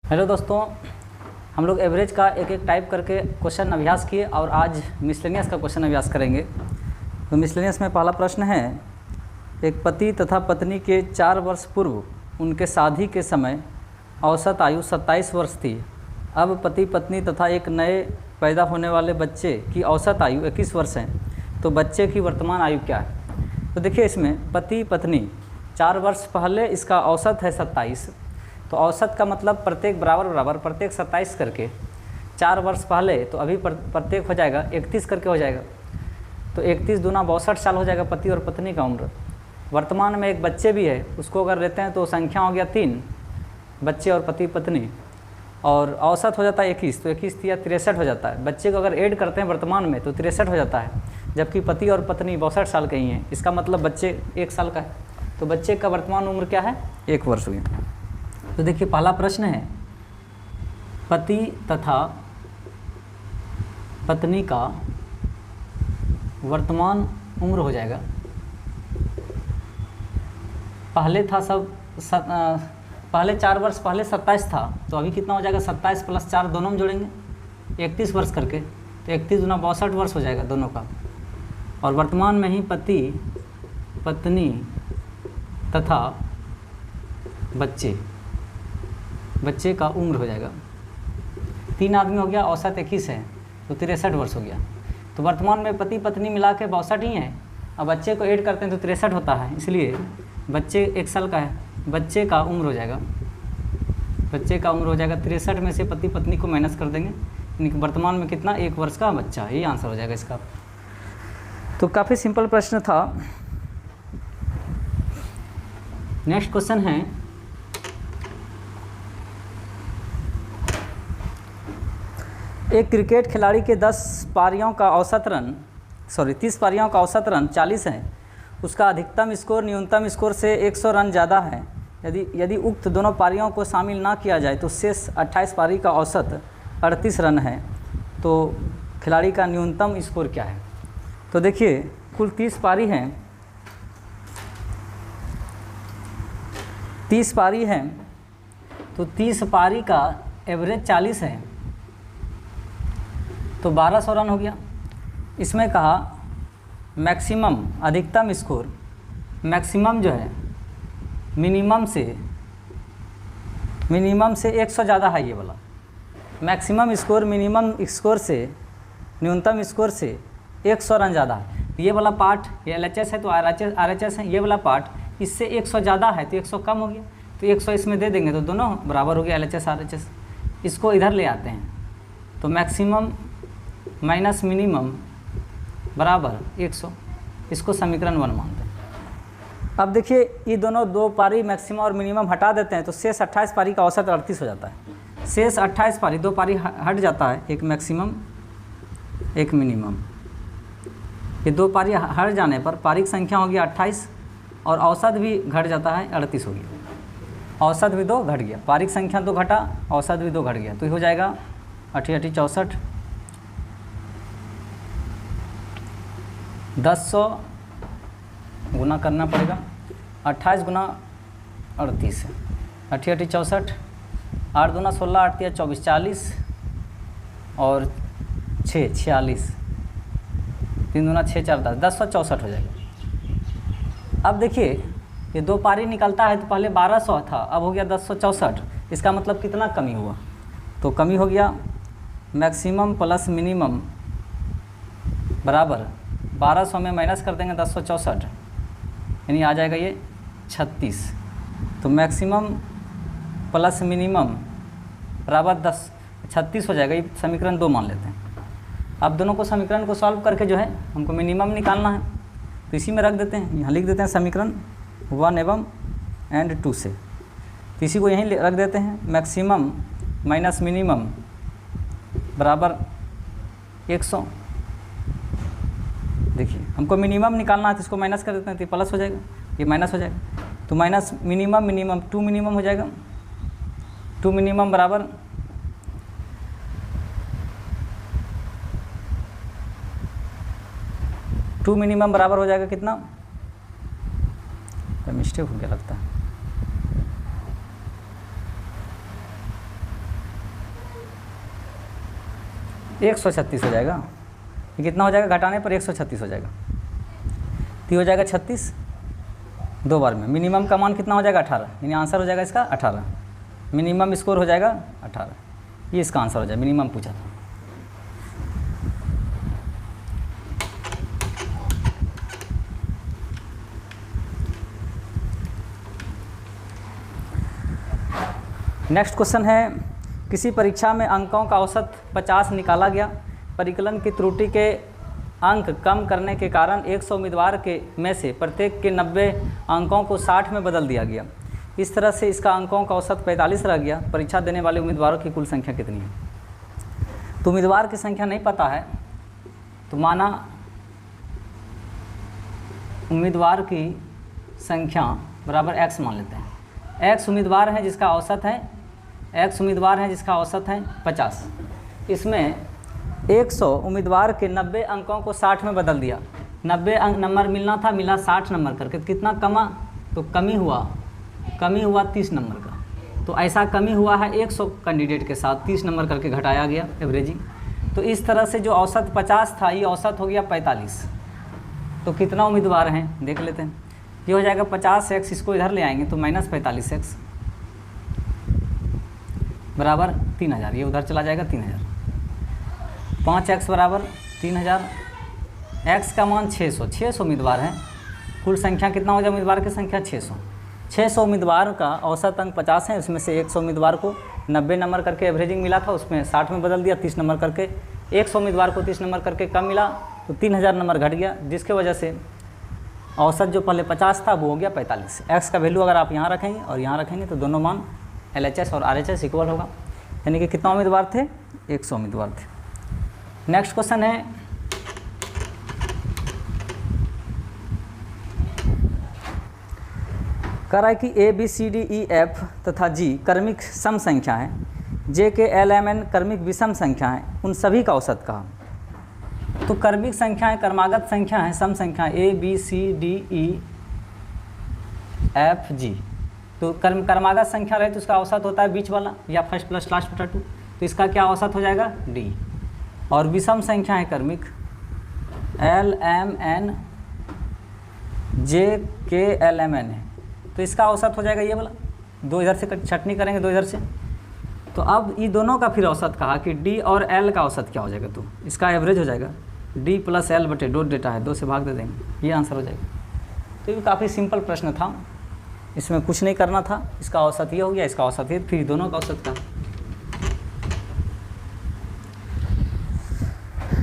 Hello दोस्तों, हम लोग एवरेज का एक एक टाइप करके क्वेश्चन अभ्यास किए और आज मिसलेनियस का क्वेश्चन अभ्यास करेंगे। तो मिसलेनियस में पहला प्रश्न है, एक पति तथा पत्नी के 4 वर्ष पूर्व उनके शादी के समय औसत आयु 27 वर्ष थी। अब पति पत्नी तथा एक नए पैदा होने वाले बच्चे की औसत आयु 21 वर्ष है, तो बच्चे की वर्तमान आयु क्या है? तो देखिए, इसमें पति पत्नी 4 वर्ष पहले इसका औसत है 27, तो औसत का मतलब प्रत्येक बराबर बराबर प्रत्येक 27 करके 4 वर्ष पहले, तो अभी प्रत्येक हो जाएगा 31 करके हो जाएगा। तो 31 दूना 62 साल हो जाएगा पति और पत्नी का उम्र। वर्तमान में एक बच्चे भी है, उसको अगर लेते हैं तो संख्या हो गया 3 बच्चे और पति पत्नी, और औसत हो जाता है 21, तो 21 या 63 हो जाता है। बच्चे को अगर ऐड करते हैं वर्तमान में तो 63 हो जाता है, जबकि पति और पत्नी 62 साल के ही हैं। इसका मतलब बच्चे 1 साल का है, तो बच्चे का वर्तमान उम्र क्या है? 1 वर्ष हुई। तो देखिए, पहला प्रश्न है, पति तथा पत्नी का वर्तमान उम्र हो जाएगा। पहले था पहले 4 वर्ष पहले 27 था, तो अभी कितना हो जाएगा? 27 + 4 दोनों में जोड़ेंगे 31 वर्ष करके, तो 31 दूना 62 वर्ष हो जाएगा दोनों का। और वर्तमान में ही पति पत्नी तथा बच्चे का उम्र हो जाएगा। 3 आदमी हो गया, औसत 21 है, तो 63 वर्ष हो गया। तो वर्तमान में पति पत्नी मिला के 62 ही है, अब बच्चे को ऐड करते हैं तो 63 होता है, इसलिए बच्चे 1 साल का है। बच्चे का उम्र हो जाएगा 63 में से पति पत्नी को माइनस कर देंगे, यानी कि वर्तमान में कितना? 1 वर्ष का बच्चा, यही आंसर हो जाएगा इसका। तो काफ़ी सिंपल प्रश्न था। नेक्स्ट क्वेश्चन है, एक क्रिकेट खिलाड़ी के 30 पारियों का औसत रन 40 है। उसका अधिकतम स्कोर न्यूनतम स्कोर से 100 रन ज़्यादा है। यदि उक्त दोनों पारियों को शामिल ना किया जाए तो शेष 28 पारी का औसत 38 रन है। तो खिलाड़ी का न्यूनतम स्कोर क्या है? तो देखिए, कुल 30 पारी हैं, 30 पारी हैं, तो 30 पारी का एवरेज 40 है, तो 1200 रन हो गया। इसमें कहा मैक्सिमम अधिकतम स्कोर, मैक्सिमम जो है मिनिमम से 100 ज़्यादा है, ये वाला मैक्सिमम स्कोर मिनिमम स्कोर से न्यूनतम स्कोर से 100 रन ज़्यादा है। ये वाला पार्ट ये LHS है तो RHS है, ये वाला पार्ट इससे 100 ज़्यादा है तो 100 कम हो गया, तो 100 इसमें दे देंगे तो दोनों बराबर हो गया LHS RHS। इसको इधर ले आते हैं, तो मैक्सिमम माइनस मिनिमम बराबर 100, इसको समीकरण 1 मानते हैं। अब देखिए, ये दोनों 2 पारी मैक्सिमम और मिनिमम हटा देते हैं, तो शेष 28 पारी का औसत 38 हो जाता है। शेष 28 पारी, 2 पारी हट जाता है, एक मैक्सिमम एक मिनिमम। ये 2 पारी हट जाने पर पारी संख्या हो गया 28 और औसत भी घट जाता है, 38 हो गया। औसत भी 2 घट गया, पारी संख्या 2 घटा, औसत भी 2 घट गया, तो ये हो जाएगा 88 64। 1000 गुना करना पड़ेगा, 28 गुना 38 है, 88 64, 8 दूना 16, 8 या 24 40 और 6 46, 3 दूना 6 4 10, 1064 हो जाएगा। अब देखिए, ये 2 पारी निकलता है, तो पहले 1200 था, अब हो गया 1064। इसका मतलब कितना कमी हुआ? तो कमी हो गया मैक्सिमम प्लस मिनिमम बराबर 1200 में माइनस कर देंगे 1064, यानी आ जाएगा ये 36। तो मैक्सिमम प्लस मिनिमम बराबर 36 हो जाएगा, ये समीकरण 2 मान लेते हैं। अब दोनों को समीकरण को सॉल्व करके जो है हमको मिनिमम निकालना है, तो इसी में रख देते हैं, यहाँ लिख देते हैं समीकरण 1 एवं 2 से, तो इसी को यहीं रख देते हैं। मैक्सिमम माइनस मिनिमम बराबर 100। देखिए, हमको मिनिमम निकालना है, तो इसको माइनस कर देते हैं, तो प्लस हो जाएगा, ये माइनस हो जाएगा, तो माइनस मिनिमम 2 मिनिमम हो जाएगा। 2 मिनिमम बराबर 2 मिनिमम बराबर हो जाएगा कितना? मिस्टेक हो गया लगता है, 136 हो जाएगा। ये कितना हो जाएगा, घटाने पर 136 हो जाएगा। तो ये हो जाएगा 36 दो बार में। मिनिमम का मान कितना हो जाएगा 18, यानी आंसर हो जाएगा इसका 18। मिनिमम स्कोर हो जाएगा 18, ये इसका आंसर हो जाएगा। मिनिमम पूछा था। नेक्स्ट क्वेश्चन है, किसी परीक्षा में अंकों का औसत 50 निकाला गया। परिकलन की त्रुटि के अंक कम करने के कारण 100 उम्मीदवार के में से प्रत्येक के 90 अंकों को 60 में बदल दिया गया। इस तरह से इसका अंकों का औसत 45 रह गया। परीक्षा देने वाले उम्मीदवारों की कुल संख्या कितनी है? तो उम्मीदवार की संख्या नहीं पता है, तो माना उम्मीदवार की संख्या बराबर x मान लेते हैं। x उम्मीदवार हैं जिसका औसत है 50। इसमें 100 उम्मीदवार के 90 अंकों को 60 में बदल दिया। 90 अंक नंबर मिलना था, मिला 60 नंबर करके। कितना कमा? तो कमी हुआ 30 नंबर का। तो ऐसा कमी हुआ है 100 कैंडिडेट के साथ 30 नंबर करके घटाया गया एवरेजिंग। तो इस तरह से जो औसत 50 था, ये औसत हो गया 45। तो कितना उम्मीदवार हैं देख लेते हैं। ये हो जाएगा 50x, इसको इधर ले आएंगे तो -45x बराबर 3000। ये उधर चला जाएगा 3000। 5x बराबर 3000। x का मान 600 उम्मीदवार हैं। कुल संख्या कितना हो जाए उम्मीदवार की संख्या? 600 उम्मीदवार का औसत अंक 50 है। उसमें से 100 उम्मीदवार को 90 नंबर करके एवरेजिंग मिला था, उसमें 60 में बदल दिया 30 नंबर करके। 100 उम्मीदवार को 30 नंबर करके कम मिला, तो 3000 नंबर घट गया, जिसके वजह से औसत जो पहले 50 था वो हो गया 45। x का वैल्यू अगर आप यहाँ रखेंगे और यहाँ रखेंगे तो दोनों मान LHS और RHS इक्वल होगा। यानी कि कितना उम्मीदवार थे? 100 उम्मीदवार थे। नेक्स्ट क्वेश्चन है, कह रहा है कि A B C D E F तथा G क्रमिक सम संख्या है, J K L M N क्रमिक विषम संख्या है, उन सभी का औसत कहा। तो क्रमिक संख्या है, क्रमागत संख्या है, सम संख्या A B C D E F G। तो क्रमागत संख्या रहे तो उसका औसत होता है बीच वाला या फर्स्ट प्लस लास्ट बटा 2। तो इसका क्या औसत हो जाएगा? D। और विषम संख्या है क्रमिक L M N J K L M N है, तो इसका औसत हो जाएगा ये वाला। 2 इधर से छटनी करेंगे, 2 इधर से। तो अब ये दोनों का फिर औसत कहा कि D और L का औसत क्या हो जाएगा? तो इसका एवरेज हो जाएगा D + L बटे 2 डेटा है, 2 से भाग दे देंगे, ये आंसर हो जाएगा। तो ये काफ़ी सिंपल प्रश्न था, इसमें कुछ नहीं करना था। इसका औसत ये हो गया, इसका औसत ये, फिर दोनों का औसत कहा।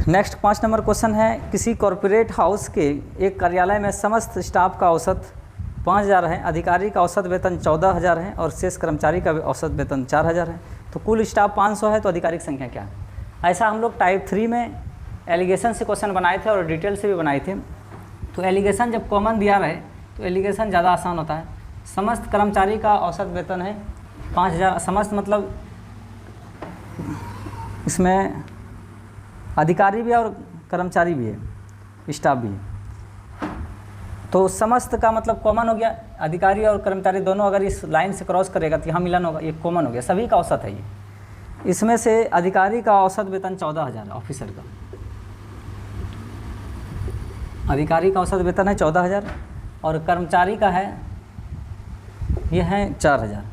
नेक्स्ट 5 नंबर क्वेश्चन है, किसी कॉरपोरेट हाउस के एक कार्यालय में समस्त स्टाफ का औसत 5000 है, अधिकारी का औसत वेतन 14000 है और शेष कर्मचारी का औसत वेतन 4000 है। तो कुल स्टाफ 500 है, तो अधिकारी की संख्या क्या है? ऐसा हम लोग टाइप 3 में एलिगेशन से क्वेश्चन बनाए थे और डिटेल से भी बनाए थे। तो एलिगेशन जब कॉमन दिया रहे तो एलिगेशन ज़्यादा आसान होता है। समस्त कर्मचारी का औसत वेतन है 5000। समस्त मतलब इसमें अधिकारी भी है और कर्मचारी भी है, स्टाफ भी है। तो समस्त का मतलब कॉमन हो गया, अधिकारी और कर्मचारी दोनों अगर इस लाइन से क्रॉस करेगा तो यहाँ मिलन होगा, ये कॉमन हो गया, सभी का औसत है ये। इसमें से अधिकारी का औसत वेतन 14000 है, ऑफिसर का अधिकारी का औसत वेतन है 14000 और कर्मचारी का है ये है 4000।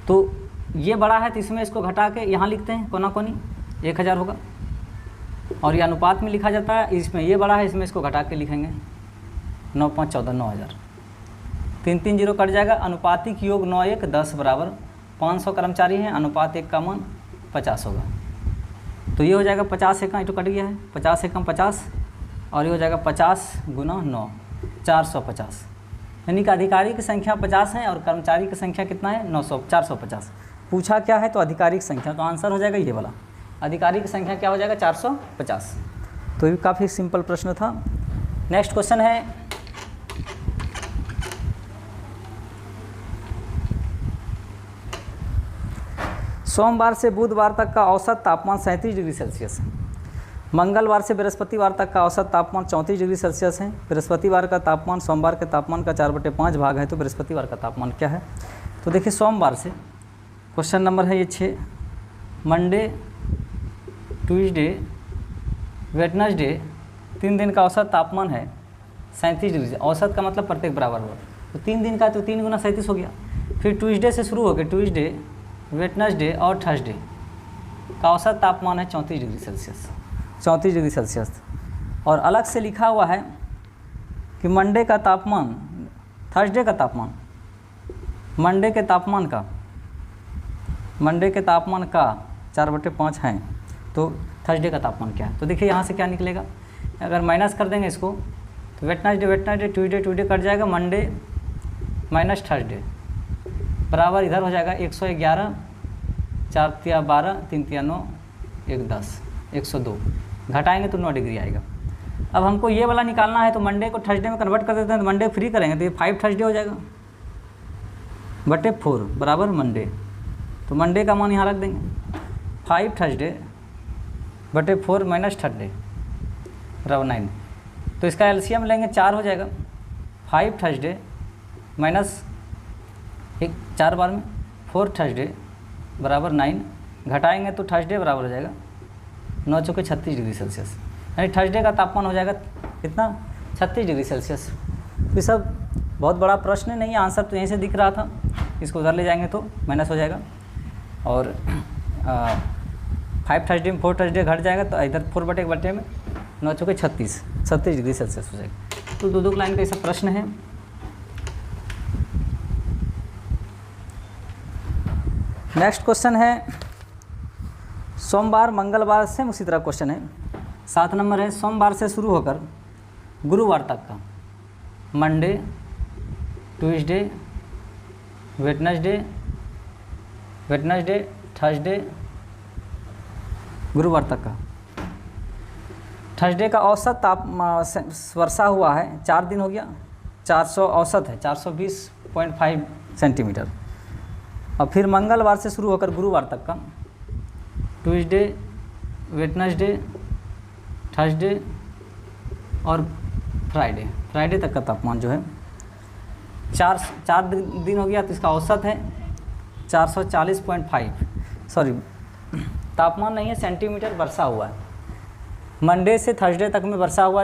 तो ये बड़ा है तो इसमें इसको घटा के यहाँ लिखते हैं, कोना कोनी 1000 होगा। और ये अनुपात में लिखा जाता है, इसमें ये बड़ा है, इसमें इसको घटा के लिखेंगे 9 5 14 9000। 3 3 0 कट जाएगा। अनुपातिक योग 9 1 10 बराबर 500 कर्मचारी हैं, अनुपात 1 का मान 50 होगा। तो ये हो जाएगा 50 एकम, तो कट गया है 50 एकम 50 और ये हो जाएगा 50 गुना 9 450। यानी कि अधिकारी की संख्या 50 है और कर्मचारी की संख्या कितना है 450। पूछा क्या है? तो अधिकारी की संख्या, तो आंसर हो जाएगा ये वाला। अधिकारी की संख्या क्या हो जाएगा 450। तो ये काफ़ी सिंपल प्रश्न था। नेक्स्ट क्वेश्चन है, सोमवार से बुधवार तक का औसत तापमान 37 डिग्री सेल्सियस है। मंगलवार से बृहस्पतिवार तक का औसत तापमान 34 डिग्री सेल्सियस है। बृहस्पतिवार का तापमान सोमवार के तापमान का 4/5 भाग है, तो बृहस्पतिवार का तापमान क्या है? तो देखिए सोमवार से क्वेश्चन नंबर है ये 6, मंडे ट्यूसडे, वेडनेसडे, 3 दिन का औसत तापमान है 37 डिग्री। औसत का मतलब प्रत्येक बराबर हुआ, तो 3 दिन का तो 3 गुना 37 हो गया। फिर ट्यूसडे से शुरू हो गया, ट्यूसडे, वेडनेसडे और थर्सडे का औसत तापमान है 34 डिग्री सेल्सियस, 34 डिग्री सेल्सियस। और अलग से लिखा हुआ है कि मंडे का तापमान, थर्सडे का तापमान, मंडे के तापमान का 4/5 है, तो थर्सडे का तापमान क्या है। तो देखिए यहाँ से क्या निकलेगा, अगर माइनस कर देंगे इसको तो वेडनेसडे, ट्यूसडे कट जाएगा, मंडे माइनस थर्सडे बराबर इधर हो जाएगा 111, 4 तिया 12, 3 तिया 9, 1 10, 102, घटाएंगे तो 9 डिग्री आएगा। अब हमको ये वाला निकालना है, तो मंडे को थर्सडे में कन्वर्ट कर देते हैं, तो मंडे फ्री करेंगे तो ये 5 थर्सडे हो जाएगा बटे 4 बराबर मंडे। तो मंडे का मान यहाँ रख देंगे, 5 थर्सडे बटे 4 माइनस थर्सडे बराबर 9। तो इसका एलसीएम लेंगे 4 हो जाएगा, 5 थर्सडे माइनस 4 बार में 4 थर्सडे बराबर 9, घटाएंगे तो थर्सडे बराबर हो जाएगा 9 चौके 36 डिग्री सेल्सियस, यानी थर्सडे का तापमान हो जाएगा कितना, 36 डिग्री सेल्सियस। ये सब बहुत बड़ा प्रश्न नहीं है, आंसर तो यहीं से दिख रहा था, इसको उधर ले जाएंगे तो माइनस हो जाएगा। और 5 थर्सडे में 4 थर्सडे घट जाएगा, तो इधर 4/1 में 9 चौके 36 डिग्री सेल्सियस हो जाएगा। तो 2 लाइन का ऐसा प्रश्न है। नेक्स्ट क्वेश्चन है सोमवार मंगलवार से उसी तरह क्वेश्चन है। 7 नंबर है, सोमवार से शुरू होकर गुरुवार तक का, मंडे, ट्यूसडे, वेडनेसडे, थर्सडे, गुरुवार तक का। थर्सडे का औसत वर्षा हुआ है 4 दिन हो गया, 400 औसत है 420.5 सेंटीमीटर। और फिर मंगलवार से शुरू होकर गुरुवार तक का, ट्यूसडे, वेडनेसडे, थर्सडे और फ्राइडे तक का तापमान जो है 4 दिन हो गया, तो इसका औसत है 440.5, सॉरी तापमान नहीं है, सेंटीमीटर वर्षा हुआ है। मंडे से थर्सडे तक में वर्षा हुआ,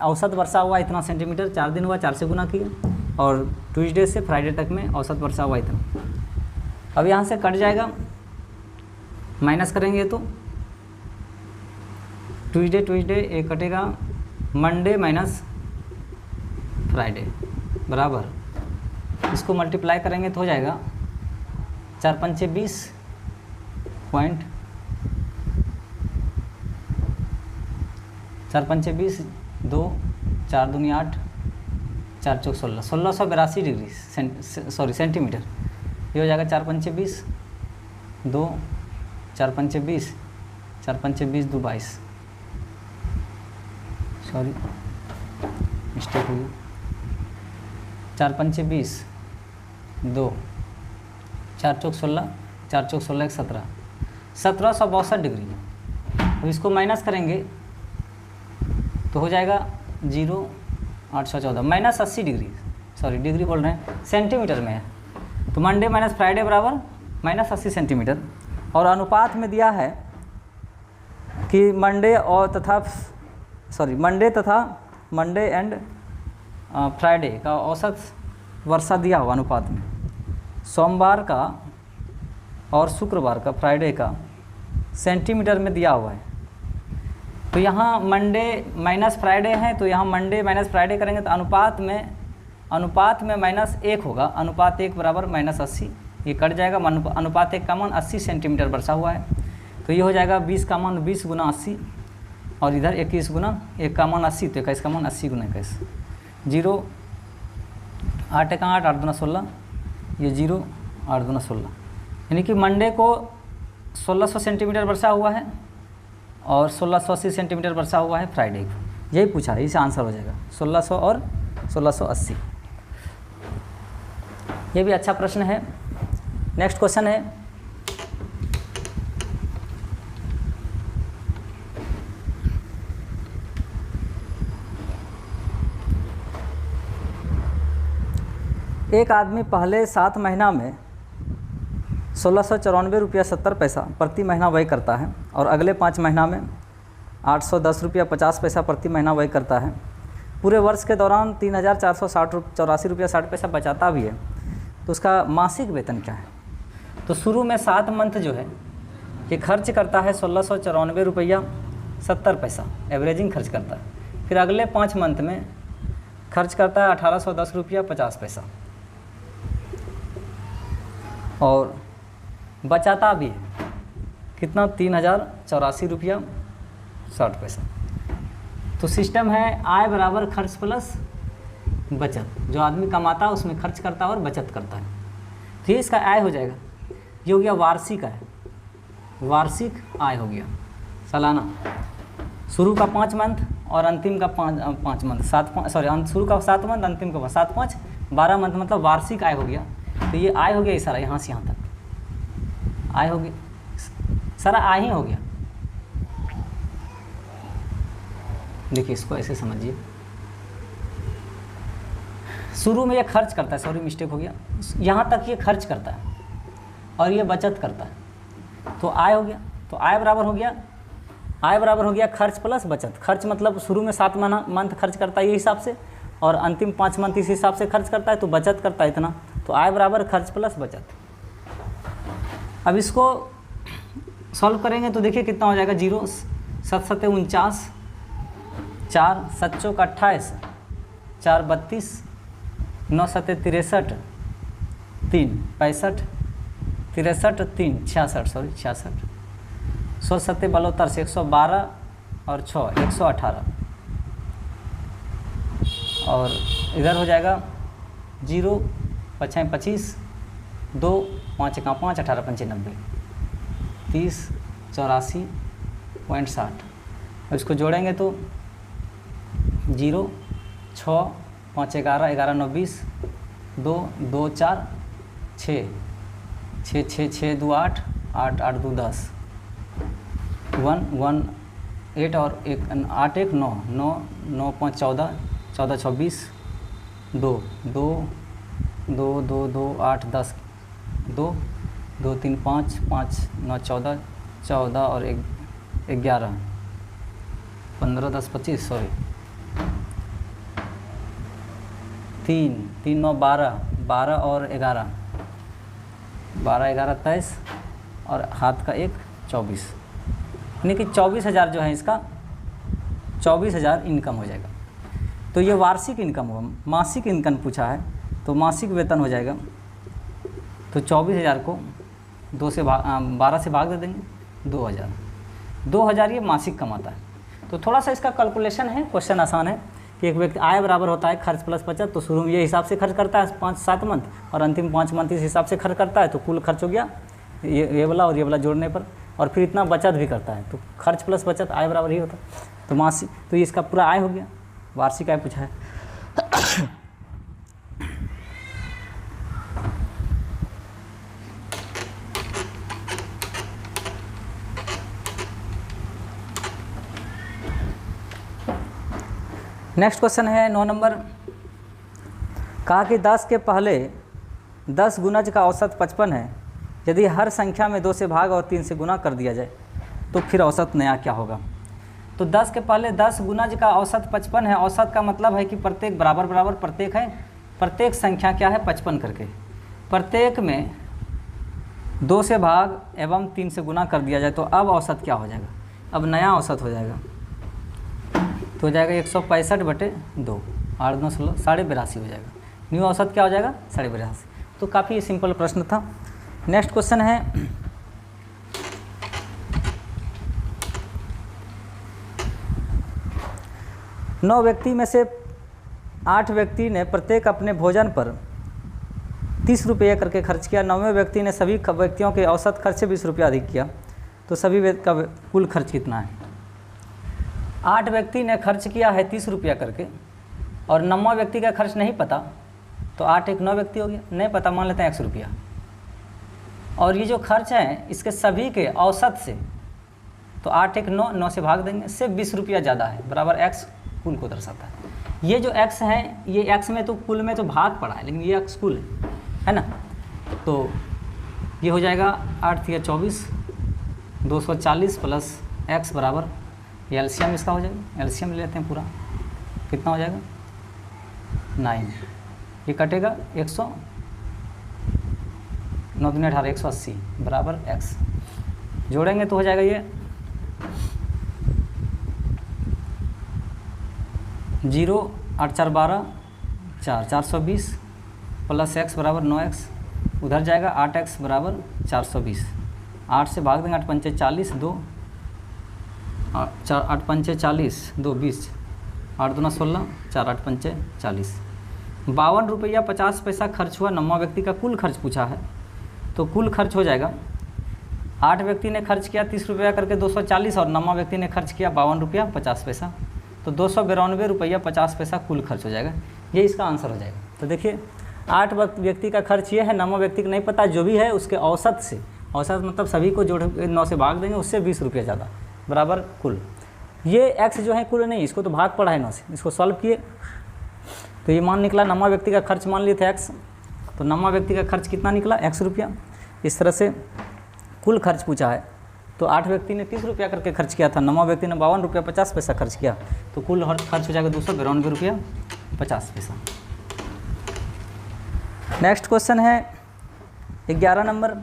औसत वर्षा हुआ इतना सेंटीमीटर, 4 दिन हुआ, 4 से गुना किया। और ट्यूसडे से फ्राइडे तक में औसत वर्षा हुआ इतना। अब यहाँ से कट जाएगा, माइनस करेंगे तो ट्यूसडे एक कटेगा, मंडे माइनस फ्राइडे बराबर, इसको मल्टीप्लाई करेंगे तो हो जाएगा 4 पंचे 20 पॉइंट, 4 पंचे 20, 2 4 दूनी 8, 4 चौक 16, 1682 डिग्री सेंटीमीटर। ये हो जाएगा 4 पंचे 20, 2 4 पंचे 20, 4 पंचे 20 2 22, सॉरी मिस्टेक हुई, 4 पंचे 20, 2 4 चौक 16, 4 चौक 16 1 17, 1762 डिग्री। अब इसको माइनस करेंगे तो हो जाएगा 0 814 माइनस 80 डिग्री, सॉरी डिग्री बोल रहे हैं, सेंटीमीटर में है। तो मंडे माइनस फ्राइडे बराबर माइनस 80 सेंटीमीटर। और अनुपात में दिया है कि मंडे एंड फ्राइडे का औसत वर्षा दिया हुआ अनुपात में, सोमवार का और शुक्रवार का, फ्राइडे का सेंटीमीटर में दिया हुआ है। तो यहाँ मंडे माइनस फ्राइडे है, तो यहाँ मंडे माइनस फ्राइडे करेंगे तो अनुपात में -1 होगा, अनुपात 1 बराबर -80, ये कट जाएगा, अनुपात 1 का मान 80 सेंटीमीटर वर्षा हुआ है। तो ये हो जाएगा 20 का मान 20 गुना 80, और इधर 21 गुना 1 का मान 80, तो 21 का मान 80 गुना 21, 0 8 1 8, 8 दूना 16, ये 0 8 दूना 16, यानी कि मंडे को 1600 सेंटीमीटर वर्षा हुआ है और 1680 सेंटीमीटर वर्षा हुआ है फ्राइडे को। यही पूछा है, इससे आंसर हो जाएगा 1600 और 1680। ये भी अच्छा प्रश्न है। नेक्स्ट क्वेश्चन है एक आदमी पहले 7 महीना में ₹1694.70 प्रति महीना व्यय करता है और अगले 5 महीना में ₹810.50 प्रति महीना व्यय करता है। पूरे वर्ष के दौरान ₹3484.60 बचाता भी है, तो उसका मासिक वेतन क्या है? तो शुरू में 7 मंथ जो है ये खर्च करता है ₹1694.70 एवरेजिंग खर्च करता है। फिर अगले 5 मंथ में खर्च करता है ₹1810.50 और बचाता भी है कितना? ₹3084.60। तो सिस्टम है आय बराबर खर्च प्लस बचत। जो आदमी कमाता है उसमें खर्च करता है और बचत करता है। तो ये इसका आय हो जाएगा। ये हो गया वार्षिक आय, वार्षिक आय हो गया सालाना। शुरू का 5 मंथ और अंतिम का 5 मंथ, शुरू का 7 मंथ, अंतिम का 7, 5, 12 मंथ, मतलब वार्षिक आय हो गया। तो ये आय हो गया ये सारा, यहाँ से यहाँ तक आय हो गया, सारा आय ही हो गया। देखिए इसको ऐसे समझिए, शुरू में ये खर्च करता है, सॉरी मिस्टेक हो गया, यहाँ तक ये खर्च करता है और ये बचत करता है, तो आय हो गया। तो आय बराबर हो गया, आय बराबर हो गया खर्च प्लस बचत। खर्च मतलब शुरू में 7 मंथ खर्च करता है ये हिसाब से, और अंतिम 5 मंथ इस हिसाब से खर्च करता है, तो बचत करता है इतना। तो आय बराबर खर्च प्लस बचत। अब इसको सॉल्व करेंगे तो देखिए कितना हो जाएगा। 0 7 7 49, 4 7 चौक 28, 4 32, 9 7 63, 3 65, 63 3 66, सॉरी 66, 16 7 72 से 112 और 6 118, और इधर हो जाएगा 0 5 25, 2 5 1 5, 18 95, 30 84.60। अब इसको जोड़ेंगे तो 0 6 5 11 11 9 20, 2 2 4 6 6 6 6 2 8 8 8 2 10, 1 1 8 और 1 8 1 9 9 9 5 14 14 26, 2 2 2 2 2 8 10, 2 2 3 5 5 9 14 14 और 1 11 15 10 25, सॉरी 3 3 9 12 12 और 11 12 11 23 और हाथ का 1 24, यानी कि 24,000 जो है इसका 24,000 इनकम हो जाएगा। तो ये वार्षिक इनकम होगा। मासिक इनकम पूछा है तो मासिक वेतन हो जाएगा। तो 24,000 को 12 से भाग दे देंगे, 2,000 ये मासिक कमाता है। तो थोड़ा सा इसका कैलकुलेशन है, क्वेश्चन आसान है कि एक व्यक्ति आय बराबर होता है खर्च प्लस बचत। तो शुरू में ये हिसाब से खर्च करता है 5-7 मंथ, और अंतिम 5 मंथ इस हिसाब से खर्च करता है, तो कुल खर्च हो गया ये वाला और ये वाला जोड़ने पर, और फिर इतना बचत भी करता है। तो खर्च प्लस बचत आय बराबर ही होता है। तो मासिक, तो ये इसका पूरा आय हो गया। वार्षिक आय पूछा है। नेक्स्ट क्वेश्चन है 9 नंबर। कहा कि 10 के पहले 10 गुणज का औसत 55 है। यदि हर संख्या में 2 से भाग और 3 से गुना कर दिया जाए तो फिर औसत नया क्या होगा? तो 10 के पहले 10 गुणज का औसत 55 है। औसत का मतलब है कि प्रत्येक बराबर बराबर प्रत्येक है, प्रत्येक संख्या क्या है 55 करके, प्रत्येक में 2 से भाग एवं 3 से गुना कर दिया जाए तो अब औसत क्या हो जाएगा? अब नया औसत हो जाएगा, तो हो जाएगा 165/2, 8 9 16, 82.5 हो जाएगा। न्यू औसत क्या हो जाएगा? 82.5। तो काफ़ी सिंपल प्रश्न था। नेक्स्ट क्वेश्चन है 9 व्यक्ति में से 8 व्यक्ति ने प्रत्येक अपने भोजन पर 30 रुपये करके खर्च किया। 9वें व्यक्ति ने सभी व्यक्तियों के औसत खर्च से 20 रुपये अधिक किया। तो सभी व्यक्ति का कुल खर्च कितना है? 8 व्यक्ति ने खर्च किया है 30 रुपया करके, और 9वां व्यक्ति का खर्च नहीं पता, तो 8 1 9 व्यक्ति हो गया, नहीं पता मान लेते हैं 100 रुपया। और ये जो खर्च है इसके सभी के औसत से, तो 8 1 9, 9 से भाग देंगे, से 20 रुपया ज़्यादा है, बराबर x कुल को दर्शाता है। ये जो x है, ये x में तो कुल में तो भाग पड़ा है, लेकिन ये x कुल है ना। तो ये हो जाएगा 8 या 24, 240 प्लस x बराबर, ये एलसीएम इसका हो जाएगा, एलसीएम ले लेते हैं पूरा, कितना हो जाएगा 9, ये कटेगा 100, 9 दूनी 18, 180 बराबर x, जोड़ेंगे तो हो जाएगा ये 0, 8 4 12, 420 प्लस x बराबर 9x, उधर जाएगा 8x बराबर 420, 8 से भाग देंगे 8 पंचे 40, 2 8 पंचे 40, 2 20, 8 दूना 16, 4 8 पंचे 40, 52 रुपया 50 पैसा खर्च हुआ। 9वां व्यक्ति का कुल खर्च पूछा है, तो कुल खर्च हो जाएगा, 8 व्यक्ति ने खर्च किया 30 रुपया करके 240 और 9वां व्यक्ति ने खर्च किया 52 रुपया 50 पैसा, तो 292 रुपया 50 पैसा कुल खर्च हो जाएगा। ये इसका आंसर हो जाएगा। तो देखिए 8 व्यक्ति का खर्च ये है, 9वां व्यक्ति को नहीं पता, जो भी है उसके औसत से, औसत मतलब सभी को जोड़ 9 से भाग देंगे, उससे 20 रुपया ज़्यादा बराबर कुल। ये x जो है कुल नहीं, इसको तो भाग पड़ा है 9 से, इसको सॉल्व किए तो ये मान निकला 9वां व्यक्ति का खर्च मान लिए थे x, तो 9वां व्यक्ति का खर्च कितना निकला x रुपया। इस तरह से कुल खर्च पूछा है, तो 8 व्यक्ति ने 30 रुपया करके खर्च किया था, 9वां व्यक्ति ने 52 रुपया 50 पैसा खर्च किया, तो कुल खर्च हो जाएगा 292 रुपया 50 पैसा। नेक्स्ट क्वेश्चन है 11 नंबर,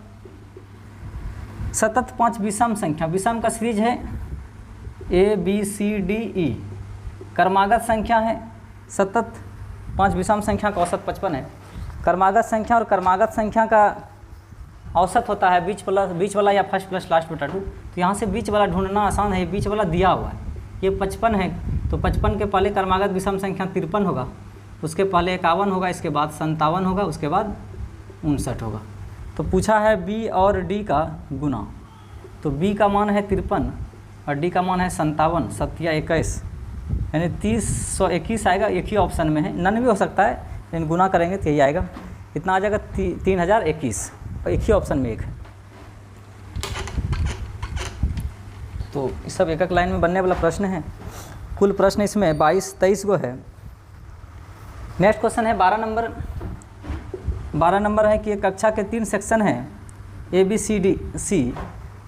सतत 5 विषम संख्या, विषम का सीरीज है ABCDE, क्रमागत संख्या है, सतत 5 विषम संख्या का औसत 55 है। क्रमागत संख्या और क्रमागत संख्या का औसत होता है बीच वाला या फर्स्ट प्लस लास्ट बटा 2, तो यहाँ से बीच वाला ढूंढना आसान है, बीच वाला दिया हुआ है, ये 55 है, तो 55 के पहले क्रमागत विषम संख्या 53 होगा, उसके पहले 51 होगा, इसके बाद 57 होगा, उसके बाद 59 होगा। तो पूछा है B और D का गुना, तो B का मान है 53 और D का मान है 57, 7 या 21, यानी 3021 आएगा। एक ही ऑप्शन में है, नन भी हो सकता है, लेकिन गुना करेंगे तो यही आएगा, कितना आ जाएगा 3021, और एक ही ऑप्शन में एक है। तो सब एक एक लाइन में बनने वाला प्रश्न है, कुल प्रश्न इसमें 22-23 गो है। नेक्स्ट क्वेश्चन है 12 नंबर। 12 नंबर है कि एक कक्षा के 3 सेक्शन हैं ABCDC,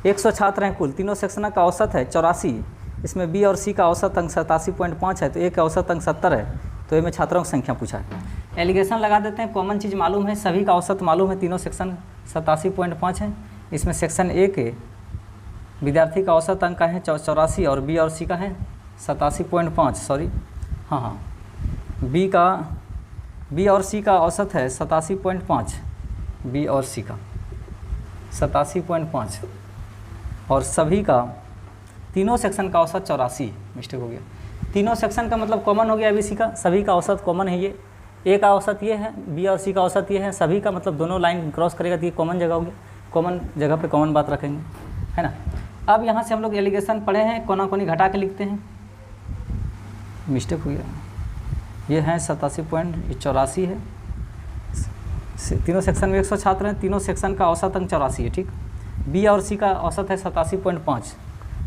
100 छात्र हैं कुल, तीनों सेक्शन का औसत है 84, इसमें B और C का औसत अंक 87.5 है, तो A का औसत अंक 70 है, तो ए में छात्रों की संख्या पूछा है। एलिगेशन लगा देते हैं, कॉमन चीज़ मालूम है, सभी का औसत मालूम है, तीनों सेक्शन 87.5 है, इसमें सेक्शन A के विद्यार्थी का औसत अंक है 84 और B और C का है 87.5, सॉरी हाँ, B और C का औसत है 87.5, B और C का 87.5, और सभी का तीनों सेक्शन का औसत 84, मिस्टेक हो गया, तीनों सेक्शन का मतलब कॉमन हो गया ABC का, सभी का औसत कॉमन है, ये A का औसत ये है, B और C का औसत ये है, सभी का मतलब दोनों लाइन क्रॉस करेगा तो ये कॉमन जगह होगी, कॉमन जगह पे कॉमन बात रखेंगे, है ना। अब यहाँ से हम लोग एलिगेशन पढ़े हैं, कोना कोनी घटा के लिखते हैं, मिस्टेक हो गया, ये है 87.84 है, तीनों सेक्शन में 100 छात्र हैं, तीनों सेक्शन का औसत अंक 84 है, ठीक। B और C का औसत है 87.5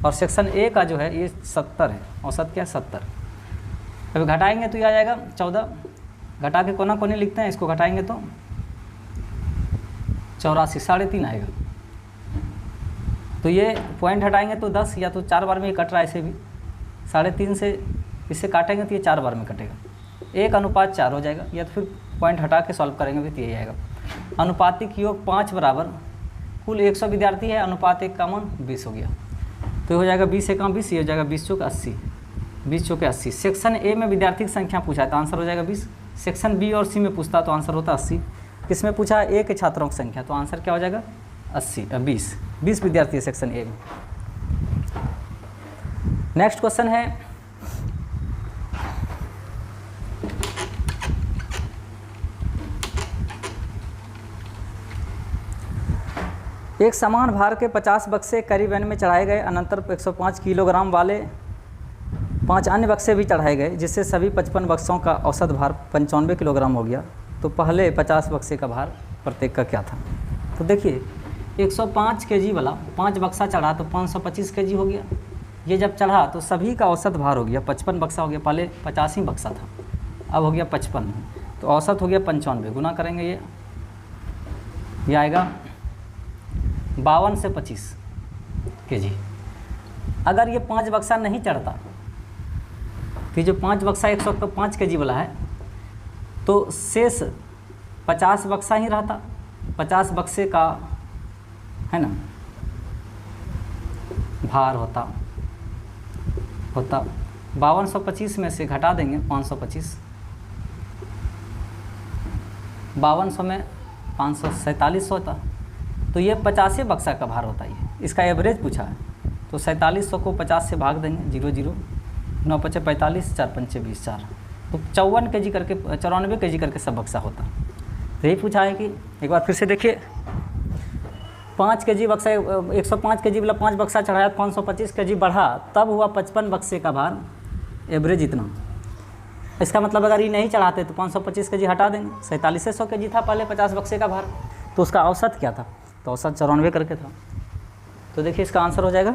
और सेक्शन A का जो है ये 70 है, औसत क्या है 70। अभी घटाएंगे तो ये आ जाएगा 14, घटा के कोना कोने लिखते हैं, इसको घटाएंगे तो 84, 3.5 आएगा, तो ये पॉइंट हटाएंगे तो 10, या तो 4 बार में ये कट रहा है, ऐसे भी 3.5 से इससे काटेंगे तो ये 4 बार में कटेगा, 1:4 हो जाएगा, या तो फिर पॉइंट हटा के सॉल्व करेंगे भी तो यही आएगा। अनुपातिक योग 5 बराबर, कुल 100 विद्यार्थी है, अनुपात 1 का मान 20 हो गया, तो हो जाएगा 20 एकम 20, ये हो जाएगा 20 चौक 80, 20 चौके 80। सेक्शन A में विद्यार्थी की संख्या पूछा है तो आंसर हो जाएगा 20, सेक्शन B और C में पूछता तो आंसर होता 80, किसमें पूछा है A के छात्रों की संख्या, तो आंसर क्या हो जाएगा 20 विद्यार्थी है सेक्शन A में। नेक्स्ट क्वेश्चन है एक समान भार के 50 बक्से करीब N में चढ़ाए गए, अनंतर 105 किलोग्राम वाले 5 अन्य बक्से भी चढ़ाए गए, जिससे सभी 55 बक्सों का औसत भार 95 किलोग्राम हो गया, तो पहले 50 बक्से का भार प्रत्येक का क्या था। तो देखिए 105 kg वाला 5 बक्सा चढ़ा तो 525 kg हो गया, ये जब चढ़ा तो सभी का औसत भार हो गया 55 बक्सा हो गया, पहले 50 ही बक्सा था, अब हो गया 55, तो औसत हो गया 95, गुना करेंगे ये आएगा 52 से 25 kg। अगर ये 5 बक्सा नहीं चढ़ता तो जो 5 बक्सा 105 kg वाला है तो शेष 50 बक्सा ही रहता, 50 बक्से का है ना भार होता 5225 में से घटा देंगे 525, 5200 में 547 होता, तो ये 85 बक्सा का भार होता है। इसका एवरेज पूछा है तो 4700 को 50 से भाग देंगे, 0 9 5 45 4 5 20 4, तो 54 kg करके 94 kg करके सब बक्सा होता। तो यही पूछा है कि एक बार फिर से देखिए, 5 kg बक्सा 105 kg वाला 5 बक्सा चढ़ाया, 525 kg बढ़ा, तब हुआ 55 बक्से का भार, एवरेज इतना। इसका मतलब अगर ये नहीं चढ़ाते तो 525 kg हटा देंगे, 4700 kg था पहले 50 बक्से का भार, तो उसका औसत क्या था, तो औसत 94 करके था। तो देखिए इसका आंसर हो जाएगा,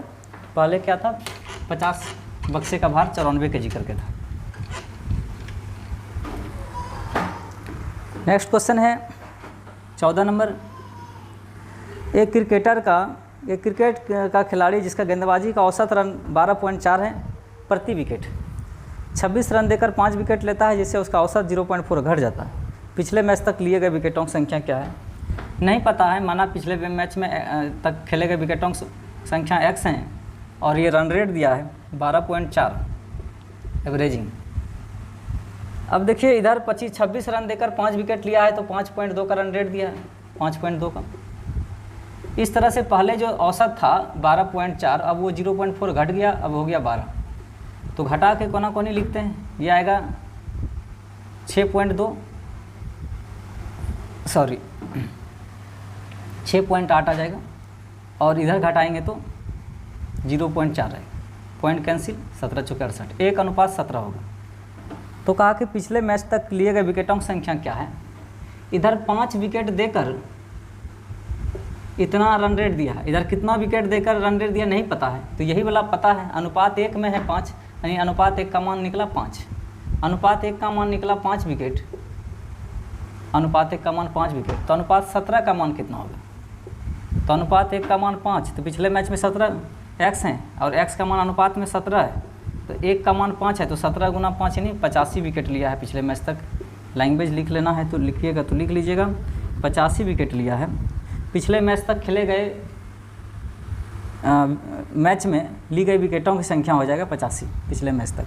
पहले क्या था 50 बक्से का भार 94 kg करके था। नेक्स्ट क्वेश्चन है 14 नंबर। एक क्रिकेट का खिलाड़ी जिसका गेंदबाजी का औसत रन 12.4 है प्रति विकेट, 26 रन देकर 5 विकेट लेता है, जिससे उसका औसत 0.4 घट जाता है। पिछले मैच तक लिए गए विकेटों की संख्या क्या है? नहीं पता है, माना पिछले मैच में तक खेले गए विकेटों की संख्या x हैं और ये रन रेट दिया है 12.4 एवरेजिंग। अब देखिए इधर 26 रन देकर 5 विकेट लिया है तो 5.2 का रन रेट दिया है, 5.2 का। इस तरह से पहले जो औसत था 12.4, अब वो 0.4 घट गया, अब हो गया 12, तो घटा के कोना कोनी लिखते हैं, ये आएगा 6.8 आ जाएगा, और इधर घटाएंगे तो 0.4 आएगा, पॉइंट कैंसिल, 17 चौके 68, 1:17 होगा। तो कहा कि पिछले मैच तक लिए गए विकेटों की संख्या क्या है? इधर 5 विकेट देकर इतना रन रेट दिया है, इधर कितना विकेट देकर रन रेट दिया नहीं पता है, तो यही वाला पता है, अनुपात 1 में है 5, यानी अनुपात 1 का मान निकला 5, अनुपात 1 का मान निकला 5 विकेट, अनुपात 1 का मान 5 विकेट, तो अनुपात 17 का मान कितना होगा? तो अनुपात 1 का मान 5, तो पिछले मैच में 17 x हैं और x का मान अनुपात में 17 है, तो 1 का मान 5 है, तो 17 गुना 5 यानी 85 विकेट लिया है पिछले मैच तक। लैंग्वेज लिख लेना है तो लिखिएगा तो लिख लीजिएगा, 85 विकेट लिया है। पिछले मैच तक खेले गए मैच में ली गई विकेटों की संख्या हो जाएगा 85 पिछले मैच तक।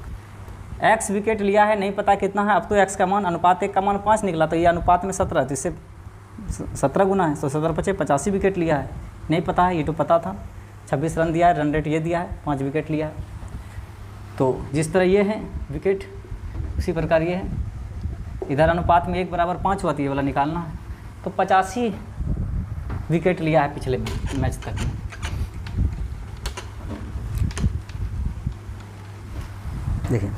x विकेट लिया है, नहीं पता कितना है, अब तो x का मान अनुपात 1 का मान 5 निकला, तो ये अनुपात में 17, तो इससे 17 गुना है, तो 17 × 5 85 विकेट लिया है, नहीं पता है, ये तो पता था। 26 रन दिया है, रन रेट ये दिया है, 5 विकेट लिया है। तो जिस तरह ये है विकेट, उसी प्रकार ये है, इधर अनुपात में 1:5 हुआ, तो ये वाला निकालना है। तो 85 विकेट लिया है पिछले मैच तक। देखिए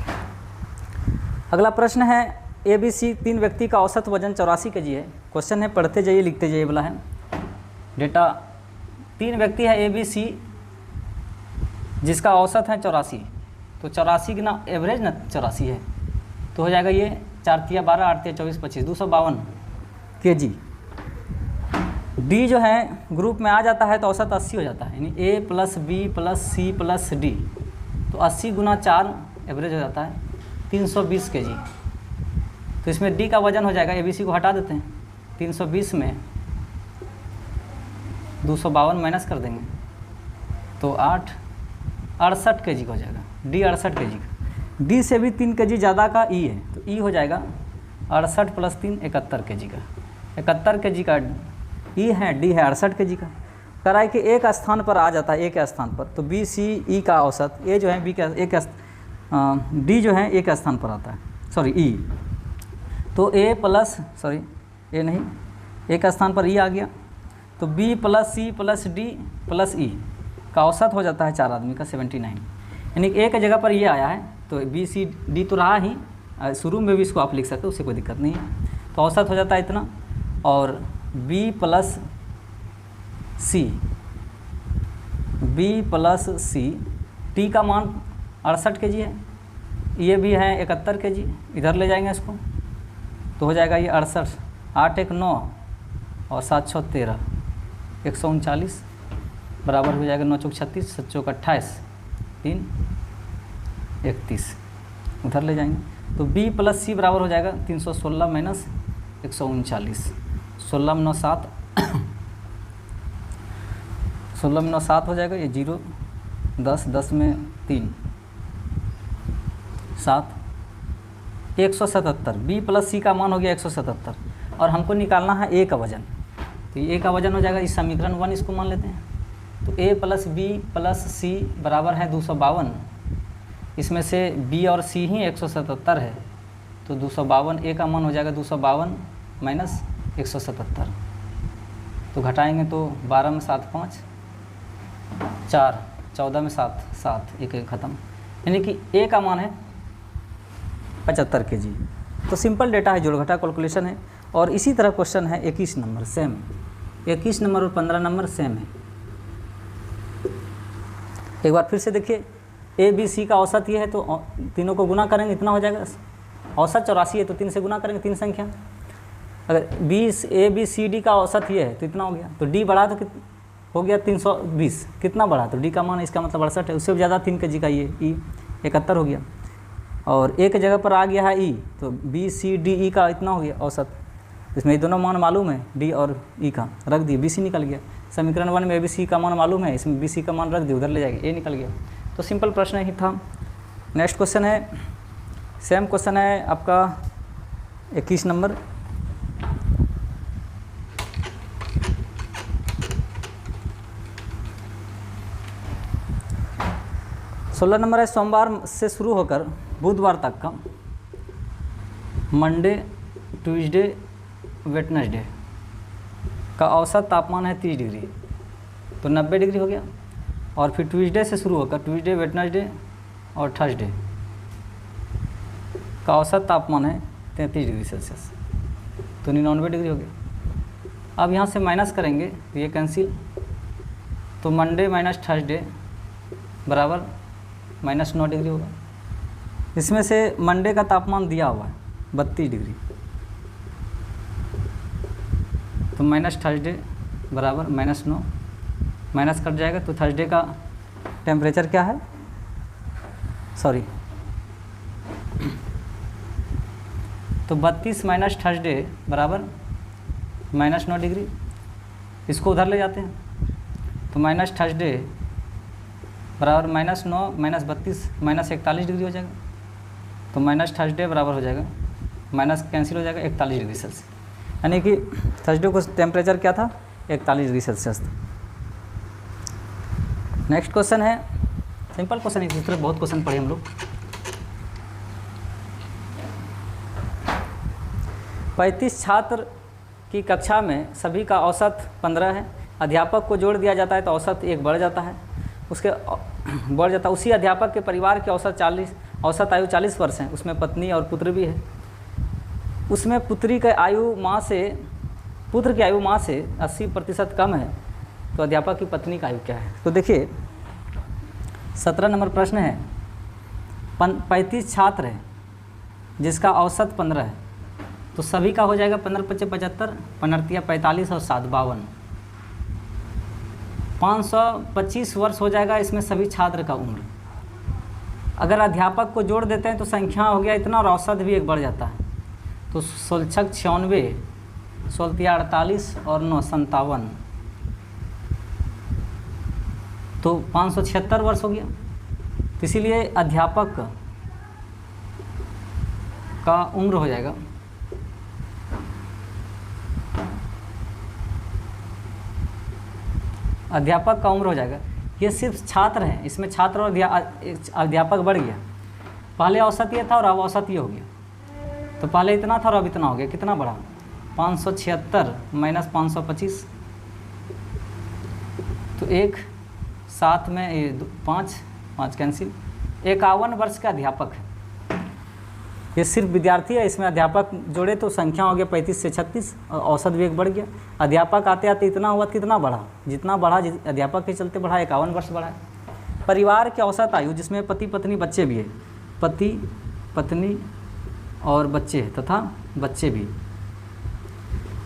अगला प्रश्न है, ABC 3 व्यक्ति का औसत वजन 84 kg है। क्वेश्चन है, पढ़ते जाइए लिखते जाइए वाला है। डेटा 3 व्यक्ति है ABC जिसका औसत है 84, तो 84 की ना एवरेज ना 84 है, तो हो जाएगा ये 4 × 12 8 × 24 25 252 kg। D जो है ग्रुप में आ जाता है तो औसत 80 हो जाता है, यानी A + B + C + D, तो 80 × 4 एवरेज हो जाता है 320 kg। तो इसमें D का वजन हो जाएगा, ABC को हटा देते हैं, 320 में 252 माइनस कर देंगे तो 68 kg का हो जाएगा, D 68 kg का। D से भी 3 kg ज़्यादा का E है, तो E हो जाएगा 68 + 3 71 kg का, 71 kg का E है, D है 68 kg का। कराए कि एक स्थान पर आ जाता है, A के स्थान पर, तो B C E का औसत, A जो है B के D जो है A के स्थान पर आता है, सॉरी E, तो A के स्थान पर E आ गया, तो B + C + D + E का औसत हो जाता है 4 आदमी का 79, यानी A की जगह पर ये आया है, तो B C D तो रहा ही, शुरू में भी इसको आप लिख सकते हो, उससे कोई दिक्कत नहीं है। तो औसत हो जाता है इतना, और B + C T का मान 68 kg है, ये भी है 71 kg, इधर ले जाएंगे इसको तो हो जाएगा ये 68, 8 × 1 = 9 और 7 × 6 = 13, 139 बराबर हो जाएगा 9 चौक 36, 7 चौक 28, 3 31, उधर ले जाएंगे तो b प्लस c बराबर हो जाएगा 316 माइनस 139, 16 में 9 7, 16 में 9 7 हो जाएगा, ये 0 10, 10 में 3 7, 177, b प्लस c का मान हो गया 177 और हमको निकालना है a का वजन, तो ये a का वजन हो जाएगा, इस समीकरण 1 इसको मान लेते हैं। तो a plus b plus c बराबर है 252, इसमें से b और c ही 177 है, तो 252 a का मान हो जाएगा 252 माइनस 177, तो घटाएंगे तो 12 में 7 5 4, 14 में 7 7, एक ख़त्म, यानी कि a का मान है 75 kg। तो सिंपल डेटा है, जोड़ घटा कैलकुलेशन है। और इसी तरह क्वेश्चन है 21 नंबर, सेम 21 नंबर और 15 नंबर सेम है। एक बार फिर से देखिए, ए बी सी का औसत ये है तो तीनों को गुना करेंगे, इतना हो जाएगा। औसत 84 है तो 3 से गुना करेंगे, 3 संख्या। अगर ए बी सी डी का औसत ये है तो इतना हो गया, तो डी बढ़ा तो हो गया 320, कितना बढ़ा तो डी का मान, इसका मतलब 68 है, उससे ज़्यादा 3 kg का ये ई 71 हो गया। और एक जगह पर आ गया है ई, तो बी सी डी ई का इतना हो गया औसत, इसमें ये दोनों मान मालूम है, डी और ई का रख दिए, बी सी निकल गया। समीकरण 1 में ए बी सी का मान मालूम है, इसमें बी सी का मान रख दिए, उधर ले जाएंगे, ए निकल गया। तो सिंपल प्रश्न ही था। नेक्स्ट क्वेश्चन है, सेम क्वेश्चन है आपका 21 नंबर। सोलह नंबर है, सोमवार से शुरू होकर बुधवार तक का मंडे ट्यूसडे वेडनेसडे का औसत तापमान है 30 डिग्री, तो 90 डिग्री हो गया। और फिर ट्यूसडे से शुरू होकर ट्यूसडे वेडनेसडे और थर्सडे का औसत तापमान है 33 डिग्री सेल्सियस, तो 99 डिग्री हो गया। अब यहाँ से माइनस करेंगे तो ये कैंसिल, तो मंडे माइनस थर्सडे बराबर -9 डिग्री होगा। इसमें से मंडे का तापमान दिया हुआ है 32 डिग्री, तो माइनस थर्सडे बराबर -9, माइनस कट जाएगा, तो थर्सडे का टेम्परेचर क्या है, सॉरी, तो 32 माइनस थर्सडे बराबर -9 डिग्री। इसको उधर ले जाते हैं, तो माइनस थर्सडे बराबर -9 माइनस 32 -41 डिग्री हो जाएगा, तो माइनस थर्सडे बराबर हो जाएगा, माइनस कैंसिल हो जाएगा 41 डिग्री सेल्सियस, यानी कि थर्सडे को टेम्परेचर क्या था, 41 डिग्री सेल्सियस था। नेक्स्ट क्वेश्चन है, सिंपल क्वेश्चन है, इस तरह बहुत क्वेश्चन पढ़े हम लोग। 35 छात्र की कक्षा में सभी का औसत 15 है, अध्यापक को जोड़ दिया जाता है तो औसत 1 बढ़ जाता है, बढ़ जाता है। उसी अध्यापक के परिवार की औसत आयु 40 वर्ष है, उसमें पत्नी और पुत्र भी है। उसमें पुत्र की आयु माँ से 80% कम है, तो अध्यापक की पत्नी का आयु क्या है। तो देखिए 17 नंबर प्रश्न है, 35 छात्र हैं जिसका औसत 15 है, तो सभी का हो जाएगा 15 × 5 = 75, 15 × 45 और 7 = 52, 525 वर्ष हो जाएगा इसमें सभी छात्र का उम्र। अगर अध्यापक को जोड़ देते हैं तो संख्या हो गया इतना और औसत भी 1 बढ़ जाता है, तो 16 96, 16 48 और 9 57, तो 576 वर्ष हो गया। तो इसीलिए अध्यापक का उम्र हो जाएगा ये सिर्फ छात्र हैं, इसमें छात्र और अध्यापक बढ़ गया। पहले औसत ये था और अब औसत ये हो गया, तो पहले इतना था और अब इतना हो गया, कितना बढ़ा, 576 माइनस 525, तो 1 7 में 5 कैंसिल, 51 वर्ष का अध्यापक है। ये सिर्फ विद्यार्थी है, इसमें अध्यापक जोड़े तो संख्या हो गया 35 से 36 और औसत भी 1 बढ़ गया। अध्यापक आते आते इतना हुआ, कितना बढ़ा, जितना बढ़ा अध्यापक के चलते बढ़ा, 51 वर्ष बढ़ा। परिवार की औसत आयु जिसमें पति पत्नी बच्चे भी है, पति पत्नी और बच्चे तथा बच्चे भी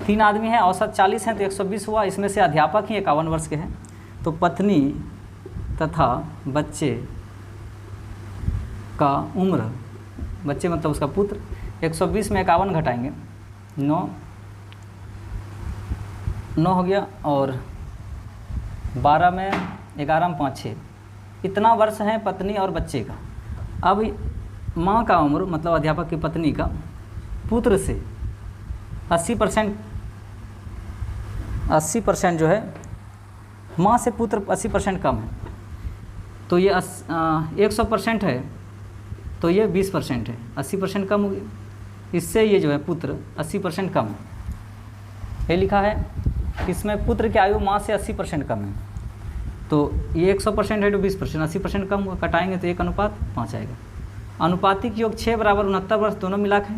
3 आदमी हैं, औसत 40 हैं, तो 120 हुआ। इसमें से अध्यापक ही 51 वर्ष के हैं, तो पत्नी तथा बच्चे का उम्र, बच्चे मतलब उसका पुत्र, 120 में 51 घटाएंगे 9 हो गया, और 12 में 11 में 5 6, इतना वर्ष है पत्नी और बच्चे का। अब माँ का उम्र मतलब अध्यापक की पत्नी का पुत्र से 80% जो है, माँ से पुत्र 80% कम है, तो ये 100% है, तो ये 20% है, 80% कम हो गया। इससे ये जो है पुत्र 80% कम है। ये लिखा है इसमें पुत्र की आयु माँ से 80% कम है, तो ये 100% है तो 20%, 80% कम होगा, कटाएंगे तो 1:5 आएगा। अनुपातिक योग 6 बराबर 69 वर्ष दोनों मिला के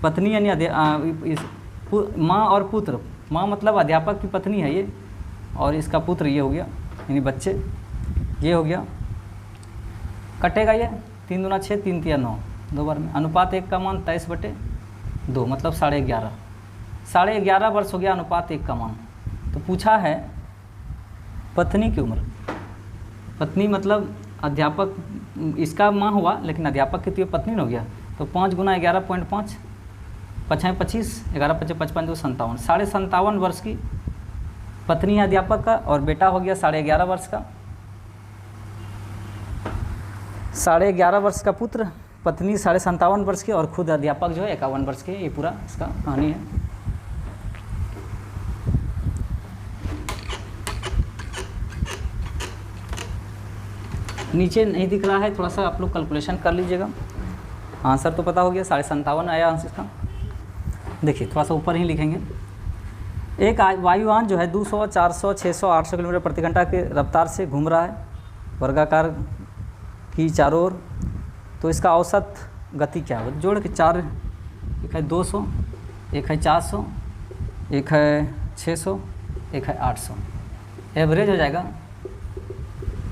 पत्नी यानी माँ और पुत्र, माँ मतलब अध्यापक की पत्नी है ये, और इसका पुत्र ये हो गया यानी बच्चे, ये हो गया, कटेगा ये 3 दूना 6, 3 तिया 9, 2 बार में। अनुपात 1 का मान 23/2 मतलब 11.5 वर्ष हो गया अनुपात 1 का मान। तो पूछा है पत्नी की उम्र, पत्नी मतलब अध्यापक, इसका माँ हुआ लेकिन अध्यापक की तो ये पत्नी न हो गया, तो 5 × 11.5, 5 × 25, 11 × 25, 55 2 57, 57.5 वर्ष की पत्नी है अध्यापक का, और बेटा हो गया 11.5 वर्ष का, 11.5 वर्ष का पुत्र, पत्नी 57.5 वर्ष की, और खुद अध्यापक जो है 51 वर्ष के। ये पूरा इसका कहानी है। नीचे नहीं दिख रहा है, थोड़ा सा आप लोग कैलकुलेशन कर लीजिएगा। आंसर तो पता हो गया, 57.5 आया आंसर इसका। देखिए थोड़ा सा ऊपर ही लिखेंगे। एक वायुयान जो है 200, 400, 600, 800 किलोमीटर प्रति घंटा के रफ्तार से घूम रहा है वर्गाकार की चारों ओर, तो इसका औसत गति क्या है? जोड़ के 4, एक है 200, एक है 400, एक है 600, एक है 800, एवरेज हो जाएगा।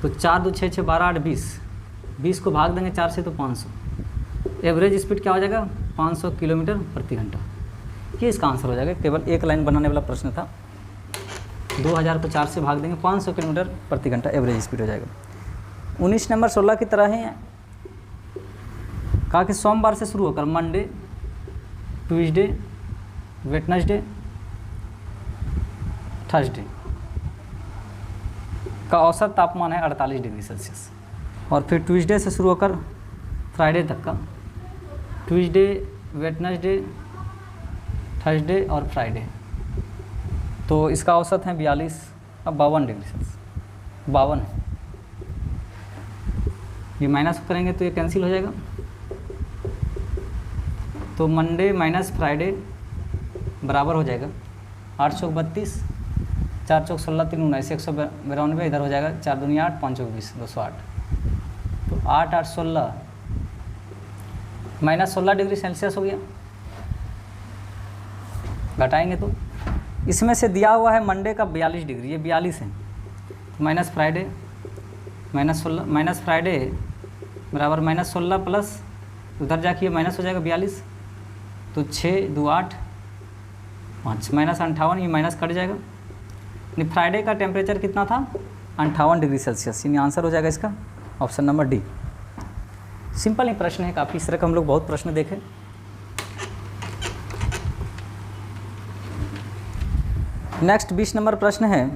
तो 4 2 6 6 12 8 20 को भाग देंगे 4 से तो 500, एवरेज स्पीड क्या हो जाएगा? 500 किलोमीटर प्रति घंटा। ये इसका आंसर हो जाएगा। केवल एक लाइन बनाने वाला प्रश्न था। 2000 को 4 से भाग देंगे, 500 किलोमीटर प्रति घंटा एवरेज स्पीड हो जाएगा। 19 नंबर 16 की तरह ही है। कहा कि सोमवार से शुरू होकर मंडे, ट्यूसडे, वेडनेसडे, थर्सडे का औसत तापमान है 48 डिग्री सेल्सियस, और फिर ट्यूसडे से शुरू होकर फ्राइडे तक का, ट्यूसडे, वेडनेसडे, थर्सडे और फ्राइडे, तो इसका औसत है 52 डिग्री सेल्सियस, 52। ये माइनस करेंगे तो ये कैंसिल हो जाएगा। तो मंडे माइनस फ्राइडे बराबर हो जाएगा 8 चौक 32, 4 चौक 16, 3 19, 192, इधर हो जाएगा 4 दूनी 8, 5 चौक 20, 208। तो 8 8 16 माइनस 16 डिग्री सेल्सियस हो गया। घटाएंगे तो इसमें से दिया हुआ है मंडे का 42 डिग्री, ये 42 है, तो minus Friday minus 16, minus Friday बराबर माइनस 16 प्लस उधर जाके माइनस हो जाएगा 42, तो 6 2 8 5 माइनस 58, ये माइनस कट जाएगा। यानी फ्राइडे का टेम्परेचर कितना था? 58 डिग्री सेल्सियस। यानी आंसर हो जाएगा इसका ऑप्शन नंबर डी। सिंपल ही प्रश्न है काफ़ी, इस तरह का हम लोग बहुत प्रश्न देखें। नेक्स्ट 20 नंबर प्रश्न है,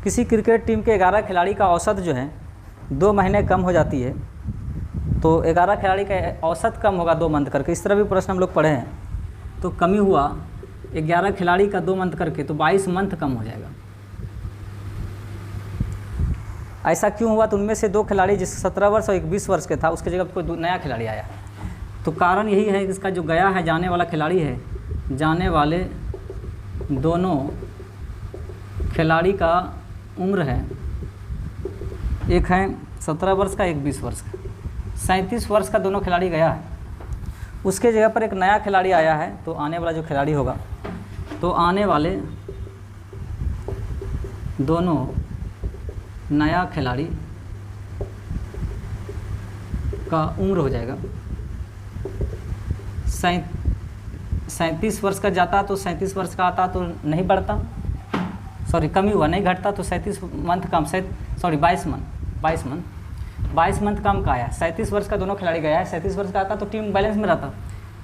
किसी क्रिकेट टीम के 11 खिलाड़ी का औसत जो है 2 महीने कम हो जाती है, तो 11 खिलाड़ी का औसत कम होगा 2 मंथ करके। इस तरह भी प्रश्न हम लोग पढ़े हैं। तो कमी हुआ 11 खिलाड़ी का 2 मंथ करके, तो 22 मंथ कम हो जाएगा। ऐसा क्यों हुआ? तो उनमें से 2 खिलाड़ी, जिसका 17 वर्ष और एक 20 वर्ष के था, उसके जगह कोई नया खिलाड़ी आया। तो कारण यही है कि इसका जो गया है, जाने वाला खिलाड़ी है, जाने वाले दोनों खिलाड़ी का उम्र है, एक है 17 वर्ष का, एक 20 वर्ष का। 37 वर्ष का दोनों खिलाड़ी गया है, उसके जगह पर एक नया खिलाड़ी आया है। तो आने वाला जो खिलाड़ी होगा, तो आने वाले दोनों नया खिलाड़ी का उम्र हो जाएगा 37 वर्ष का जाता तो 37 वर्ष का आता तो नहीं बढ़ता, सॉरी कम ही हुआ, नहीं घटता, तो 37 मंथ कम, 22 मंथ कम का आया। 37 वर्ष का दोनों खिलाड़ी गया है, 37 वर्ष का आता तो टीम बैलेंस में रहता,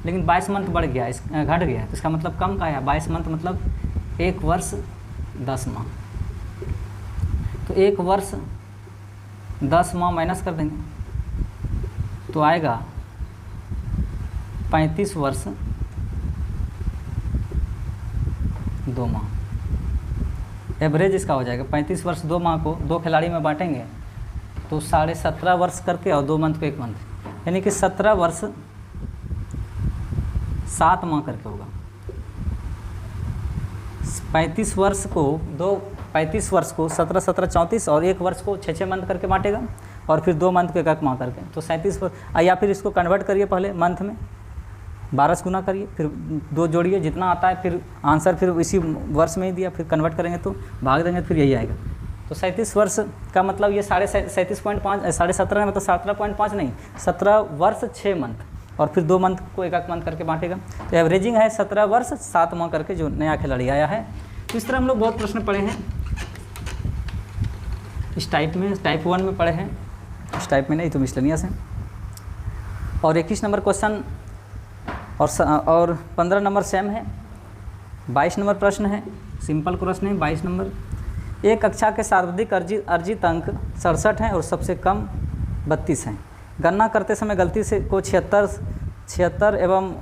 लेकिन 22 मंथ बढ़ गया, घट गया, तो इसका मतलब कम का आया। 22 मंथ मतलब 1 वर्ष 10 माह, तो 1 वर्ष 10 माह माइनस कर देंगे तो आएगा 35 वर्ष 2 माह। एवरेज इसका हो जाएगा 35 वर्ष 2 माह को 2 खिलाड़ी में बांटेंगे तो 17.5 वर्ष करके और 2 मंथ को 1 मंथ, यानी कि 17 वर्ष 7 माह करके होगा। 35 वर्ष को 17 17 34 और 1 वर्ष को 6 मंथ करके बांटेगा और फिर 2 मंथ को 1 माह करके, तो 37 वर्ष। या फिर इसको कन्वर्ट करिए पहले मंथ में, 12 से गुना करिए, फिर 2 जोड़िए, जितना आता है फिर आंसर फिर इसी वर्ष में ही दिया, फिर कन्वर्ट करेंगे तो भाग देंगे, फिर यही आएगा। तो 37 वर्ष का मतलब ये 37.5 17.5 मतलब 17.5 नहीं, 17 वर्ष 6 मंथ और फिर 2 मंथ को 1 मंथ करके बांटेगा, तो एवरेजिंग है 17 वर्ष 7 माह करके जो नया खिलाड़ी आया है। तो इस तरह हम लोग बहुत प्रश्न पढ़े हैं इस टाइप में, टाइप 1 में पढ़े हैं, इस टाइप में नहीं तो मिसलेनियस है। और 21 नंबर क्वेश्चन और 15 नंबर सेम है। 22 नंबर प्रश्न है, सिंपल प्रश्न है 22 नंबर। एक कक्षा के सर्वाधिक अर्जित अंक 67 हैं और सबसे कम 32 हैं। गणना करते समय गलती से को 76 एवं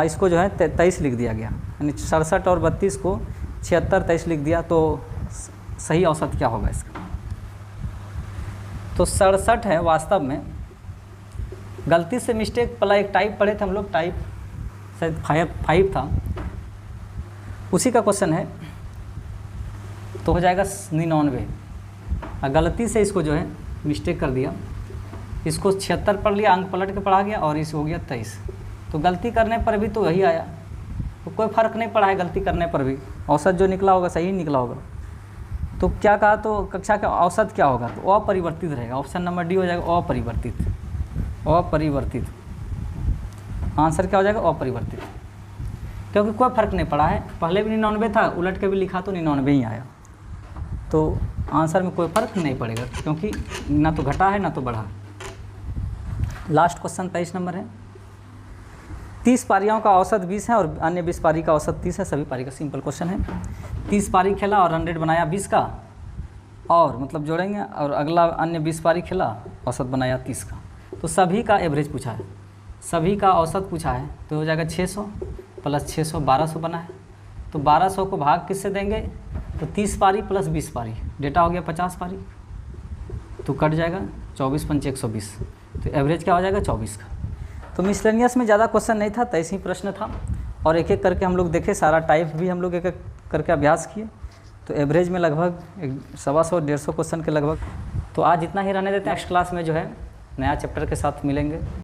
इसको जो है 23 लिख दिया गया, यानी 67 और 32 को 76 23 लिख दिया, तो सही औसत क्या होगा इसका? तो 67 है, वास्तव में गलती से मिस्टेक पहला एक टाइप पढ़े थे हम लोग, टाइप शायद 5 था, उसी का क्वेश्चन है, तो हो जाएगा 99। गलती से इसको जो है मिस्टेक कर दिया, इसको 76 पढ़ लिया, अंक पलट के पढ़ा गया और इस हो गया 23। तो गलती करने पर भी तो वही आया, तो कोई फ़र्क नहीं पड़ा है गलती करने पर भी, औसत जो निकला होगा सही निकला होगा। तो क्या कहा, तो कक्षा का औसत क्या होगा? तो अपरिवर्तित रहेगा, ऑप्शन नंबर डी हो जाएगा अपरिवर्तित। अपरिवर्तित आंसर क्या हो जाएगा? अपरिवर्तित, क्योंकि कोई फ़र्क नहीं पड़ा है, पहले भी 99 था, उलट के भी लिखा तो 99 ही आया, तो आंसर में कोई फ़र्क नहीं पड़ेगा, क्योंकि ना तो घटा है ना तो बढ़ा। लास्ट क्वेश्चन 23 नंबर है। 30 पारियों का औसत 20 है और अन्य 20 पारी का औसत 30 है, सभी पारी का सिंपल क्वेश्चन है। 30 पारी खेला और रन रेट बनाया 20 का, और मतलब जोड़ेंगे, और अगला अन्य 20 पारी खेला, औसत बनाया 30 का, तो सभी का एवरेज पूछा है, सभी का औसत पूछा है, तो हो जाएगा 600 प्लस 600 1200 बना है। तो 1200 को भाग किससे देंगे? तो 30 पारी प्लस 20 पारी, डेटा हो गया 50 पारी, तो कट जाएगा 24 पंच 120, तो एवरेज क्या हो जाएगा? 24 का। तो मिसलेनियस में ज़्यादा क्वेश्चन नहीं था, 23 ही प्रश्न था, और एक एक करके हम लोग देखे, सारा टाइप भी हम लोग एक एक करके अभ्यास किए, तो एवरेज में लगभग 125-150 क्वेश्चन के लगभग। तो आज इतना ही रहने देते हैं, नेक्स्ट क्लास में जो है नया चैप्टर के साथ मिलेंगे।